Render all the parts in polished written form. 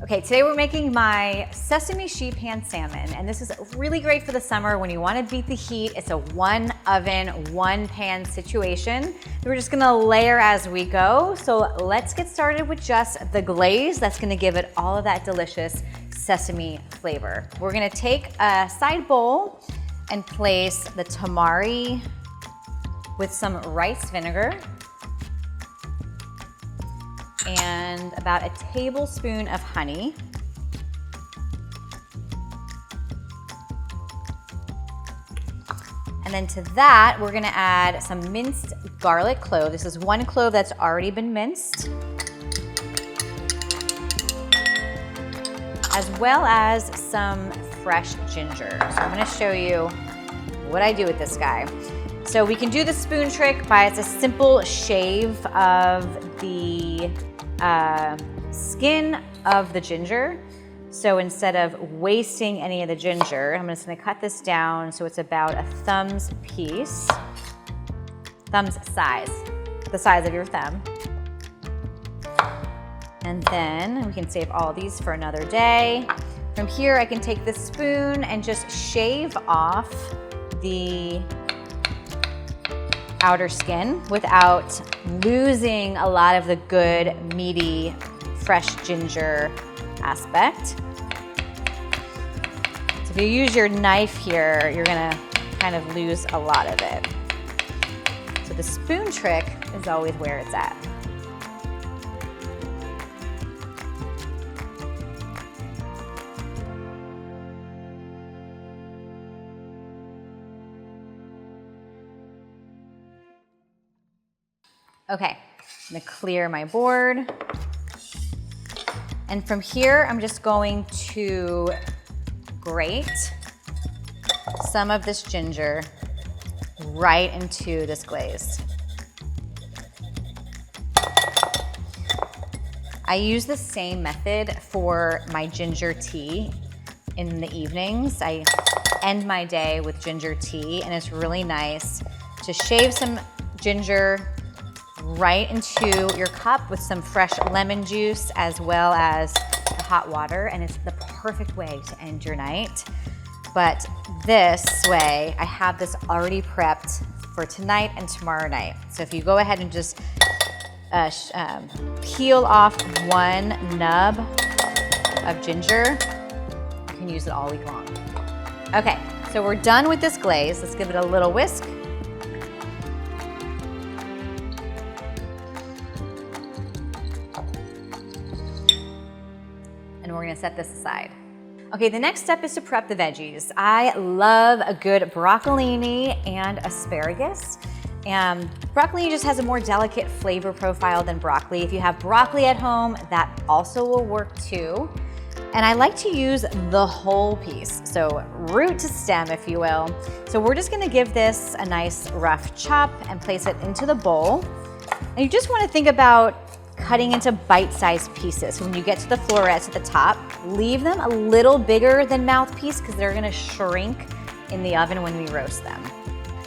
Okay, today we're making my sesame sheet pan salmon, and this is really great for the summer when you want to beat the heat. It's a one oven, one pan situation. We're just gonna layer as we go. So let's get started with just the glaze. That's gonna give it all of that delicious sesame flavor. We're gonna take a side bowl and place the tamari with some rice vinegar and about a tablespoon of honey. And then to that, we're gonna add some minced garlic clove. This is one clove that's already been minced, as well as some fresh ginger. So I'm gonna show you what I do with this guy. So we can do the spoon trick by it's a simple shave of the skin of the ginger. So instead of wasting any of the ginger, I'm just gonna cut this down so it's about a thumb's piece, thumb's size, the size of your thumb. And then we can save all these for another day. From here, I can take the spoon and just shave off the outer skin without losing a lot of the good, meaty, fresh ginger aspect. So if you use your knife here, you're gonna kind of lose a lot of it. So the spoon trick is always where it's at. Okay, I'm gonna clear my board. And from here, I'm just going to grate some of this ginger right into this glaze. I use the same method for my ginger tea in the evenings. I end my day with ginger tea, and it's really nice to shave some ginger right into your cup with some fresh lemon juice as well as the hot water, and it's the perfect way to end your night. But this way, I have this already prepped for tonight and tomorrow night. So if you go ahead and just peel off one nub of ginger, you can use it all week long. Okay, so we're done with this glaze. Let's give it a little whisk. And we're gonna set this aside. Okay, the next step is to prep the veggies. I love a good broccolini and asparagus. Broccoli just has a more delicate flavor profile than broccoli. If you have broccoli at home, that also will work too. And I like to use the whole piece, so root to stem, if you will. So we're just gonna give this a nice rough chop and place it into the bowl. And you just wanna think about cutting into bite-sized pieces. So when you get to the florets at the top, leave them a little bigger than mouthpiece because they're gonna shrink in the oven when we roast them.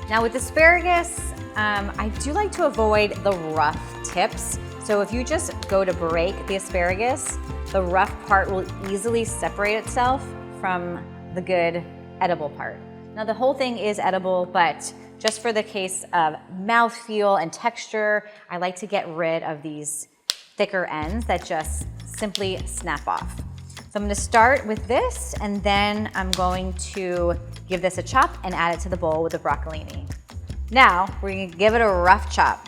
Now with asparagus, I do like to avoid the rough tips. So if you just go to break the asparagus, the rough part will easily separate itself from the good edible part. Now the whole thing is edible, but just for the case of mouthfeel and texture, I like to get rid of these thicker ends that just simply snap off. So I'm gonna start with this, and then I'm going to give this a chop and add it to the bowl with the broccolini. Now, we're gonna give it a rough chop.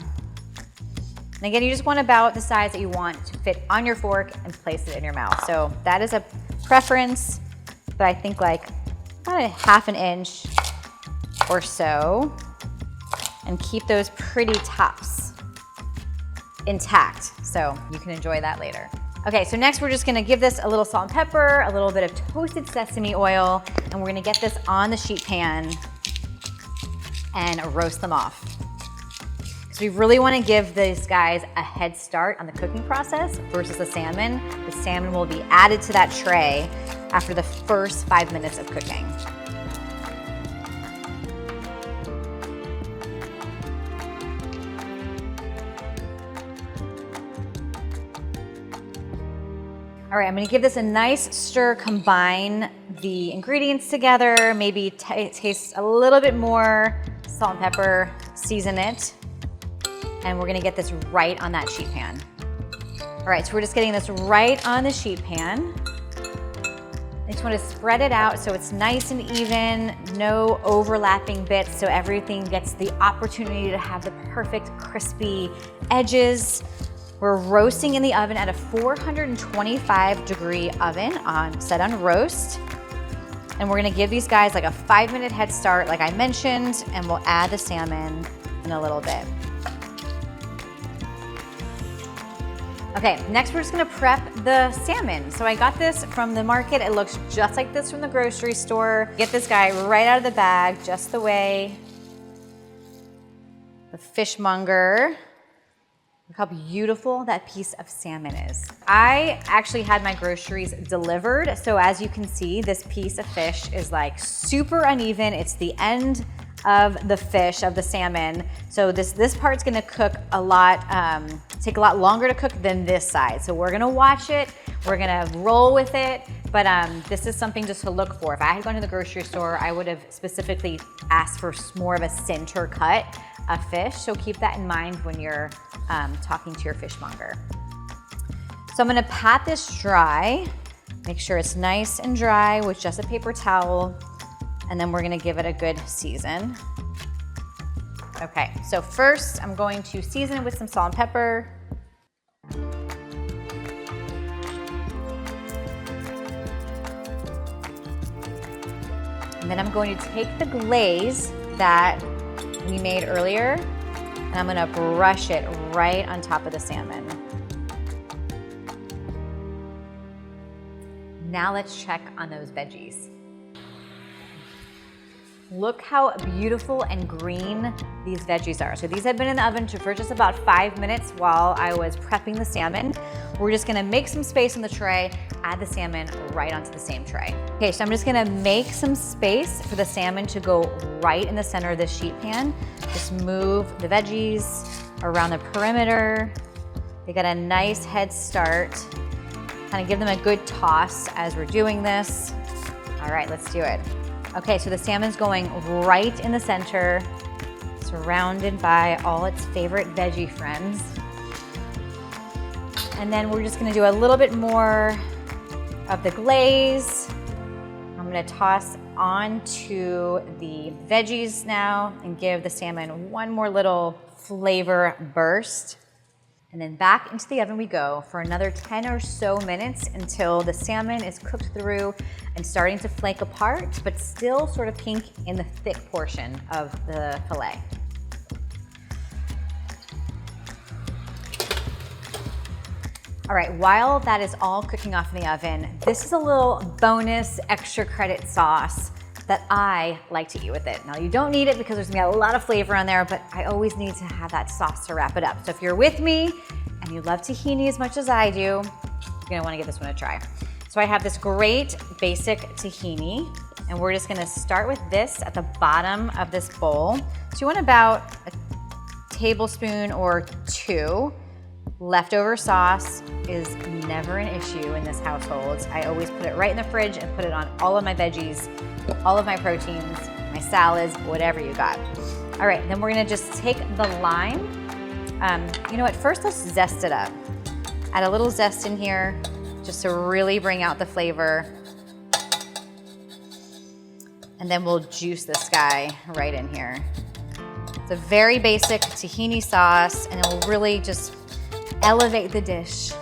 And again, you just want about the size that you want to fit on your fork and place it in your mouth. So that is a preference, but I think like about a ½ an inch or so, and keep those pretty tops intact, so you can enjoy that later. Okay, so next we're just gonna give this a little salt and pepper, a little bit of toasted sesame oil, and we're gonna get this on the sheet pan and roast them off. So we really wanna give these guys a head start on the cooking process versus the salmon. The salmon will be added to that tray after the first 5 minutes of cooking. All right, I'm gonna give this a nice stir, combine the ingredients together, maybe taste a little bit more salt and pepper, season it, and we're gonna get this right on that sheet pan. All right, so we're just getting this right on the sheet pan. I just want to spread it out so it's nice and even, no overlapping bits, so everything gets the opportunity to have the perfect crispy edges. We're roasting in the oven at a 425-degree oven set on roast. And we're gonna give these guys like a 5-minute head start, like I mentioned, and we'll add the salmon in a little bit. Okay, next we're just gonna prep the salmon. So I got this from the market. It looks just like this from the grocery store. Get this guy right out of the bag, just the way the fishmonger. Look how beautiful that piece of salmon is. I actually had my groceries delivered. So as you can see, this piece of fish is like super uneven. It's the end of the fish, of the salmon. So this part's gonna cook a lot, take a lot longer to cook than this side. So we're gonna watch it, we're gonna roll with it, but this is something just to look for. If I had gone to the grocery store, I would have specifically asked for more of a center cut of fish. So keep that in mind when you're talking to your fishmonger. So I'm gonna pat this dry, make sure it's nice and dry with just a paper towel, and then we're gonna give it a good season. Okay, so first I'm going to season it with some salt and pepper. And then I'm going to take the glaze that we made earlier, and I'm gonna brush it right on top of the salmon. Now let's check on those veggies. Look how beautiful and green these veggies are. So these have been in the oven for just about 5 minutes while I was prepping the salmon. We're just gonna make some space on the tray, add the salmon right onto the same tray. Okay, so I'm just gonna make some space for the salmon to go right in the center of this sheet pan. Just move the veggies around the perimeter. They got a nice head start. Kind of give them a good toss as we're doing this. All right, let's do it. Okay, so the salmon's going right in the center, surrounded by all its favorite veggie friends. And then we're just gonna do a little bit more of the glaze. I'm gonna toss onto the veggies now and give the salmon one more little flavor burst. And then back into the oven we go for another 10 or so minutes until the salmon is cooked through and starting to flake apart, but still sort of pink in the thick portion of the fillet. All right, while that is all cooking off in the oven, this is a little bonus extra credit sauce that I like to eat with it. Now you don't need it because there's gonna be a lot of flavor on there, but I always need to have that sauce to wrap it up. So if you're with me and you love tahini as much as I do, you're gonna wanna give this one a try. So I have this great basic tahini, and we're just gonna start with this at the bottom of this bowl. So you want about a tablespoon or 2. Leftover sauce is never an issue in this household. I always put it right in the fridge and put it on all of my veggies, all of my proteins, my salads, whatever you got. All right, then we're gonna just take the lime. You know what, first let's zest it up. Add a little zest in here just to really bring out the flavor. And then we'll juice this guy right in here. It's a very basic tahini sauce, and it will really just elevate the dish,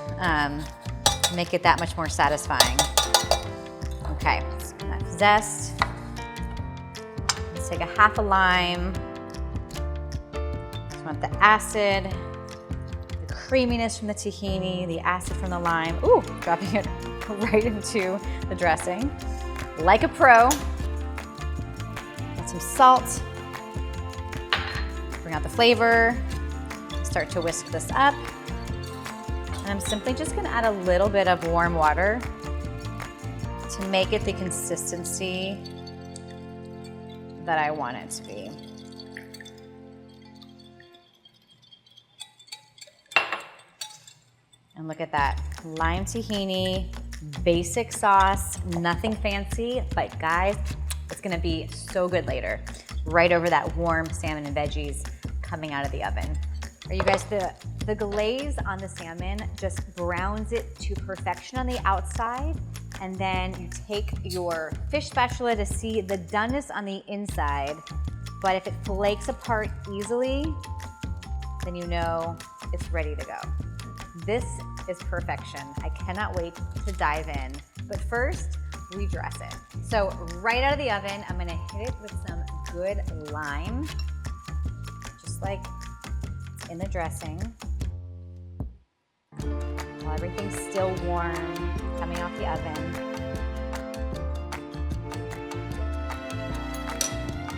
make it that much more satisfying. Okay, so that zest. Let's take a half a lime. Just want the acid, the creaminess from the tahini, the acid from the lime. Ooh, dropping it right into the dressing. Like a pro. Add some salt. Bring out the flavor. Start to whisk this up. And I'm simply just gonna add a little bit of warm water to make it the consistency that I want it to be. And look at that, lime tahini basic sauce, nothing fancy, but guys, it's gonna be so good later. Right over that warm salmon and veggies coming out of the oven. Are you guys, the glaze on the salmon just browns it to perfection on the outside, and then you take your fish spatula to see the doneness on the inside, but if it flakes apart easily, then you know it's ready to go. This is perfection. I cannot wait to dive in. But first, we dress it. So right out of the oven, I'm gonna hit it with some good lime, just like in the dressing. While everything's still warm, coming off the oven.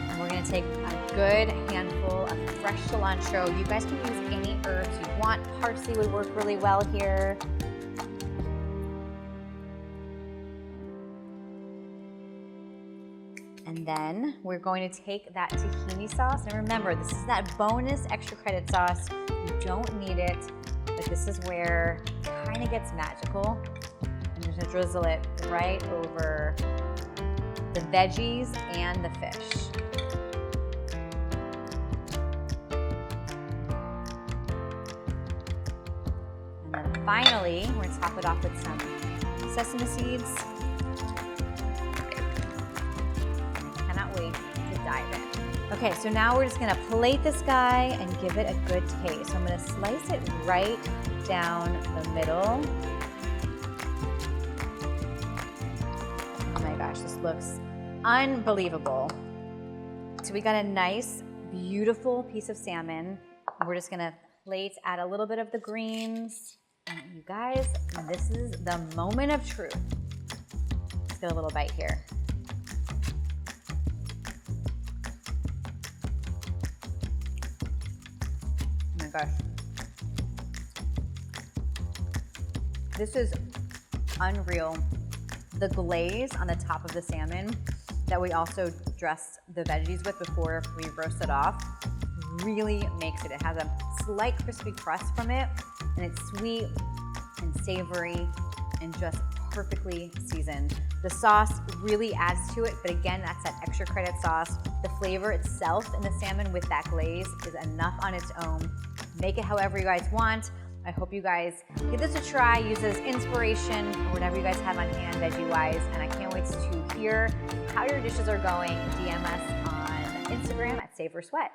And we're gonna take a good handful of fresh cilantro. You guys can use any herbs you want. Parsley would work really well here. And then we're going to take that tahini sauce. And remember, this is that bonus extra credit sauce. You don't need it, but this is where it kind of gets magical. I'm just gonna drizzle it right over the veggies and the fish. And then finally, we're gonna top it off with some sesame seeds. Wait to dive in. Okay, so now we're just gonna plate this guy and give it a good taste. So I'm gonna slice it right down the middle. Oh my gosh, this looks unbelievable. So we got a nice, beautiful piece of salmon. We're just gonna plate, add a little bit of the greens. And you guys, this is the moment of truth. Let's get a little bite here. Gosh. This is unreal. The glaze on the top of the salmon that we also dressed the veggies with before we roast it off really makes it. It has a slight crispy crust from it, and it's sweet and savory and just perfectly seasoned. The sauce really adds to it, but again, that's that extra credit sauce. The flavor itself in the salmon with that glaze is enough on its own. Make it however you guys want. I hope you guys give this a try, use it as inspiration or whatever you guys have on hand veggie-wise, and I can't wait to hear how your dishes are going. DM us on Instagram at Savor Sweat.